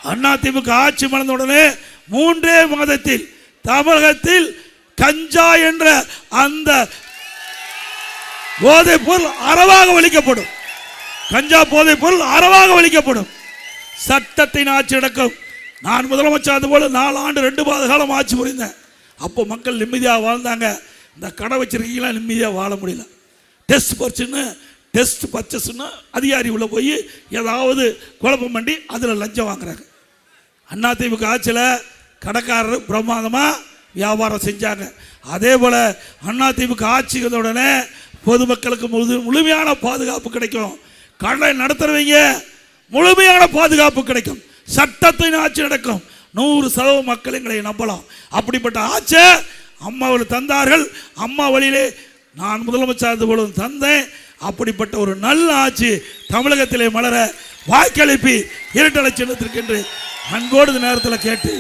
அதிமுக ஆட்சி மலர்ந்த உடனே 3 மாதத்தில் தமிழகத்தில் கஞ்சா என்ற அந்த போதைப் பொருள் அறவாக ஒழிக்கப்படும். கஞ்சா போதைப் பொருள் அறவாக ஒழிக்கப்படும். சட்டத்தின் ஆட்சி நடக்கும். நான் முதலமைச்சர் அதுபோல 4 ஆண்டு 2 மாத காலம் ஆட்சி புரிந்தேன். அப்போ மக்கள் நிம்மதியாக வாழ்ந்தாங்க. இந்த கடை வச்சிருக்கீங்களா நிம்மதியாக வாழ முடியல. டெஸ்ட் பர்ச்சேஸ்னு அதிகாரி உள்ள போய் ஏதாவது குழப்பம் பண்ணி அதில் லஞ்சம் வாங்குறாங்க. அதிமுக ஆட்சியில் கடைக்காரர் பிரமாதமாக வியாபாரம் செஞ்சாங்க. அதே போல் அதிமுக ஆட்சி உடனே பொதுமக்களுக்கு முழுமையான பாதுகாப்பு கிடைக்கும். கடை நடத்துறவங்க முழுமையான பாதுகாப்பு கிடைக்கும். சட்டத்தின் ஆட்சி நடக்கும். 100% மக்கள் எங்களை நம்பலாம். அப்படிப்பட்ட ஆட்சி அம்மாவில் தந்தார்கள். அம்மா வழியிலே நான் முதலமைச்சர் போலும் தந்தேன். அப்படிப்பட்ட ஒரு நல்ல ஆட்சி தமிழகத்திலே மலர வாக்களிப்பி இரட்டை சின்னத்திற்கு என்று அன்போடு நேரத்தில் கேட்டு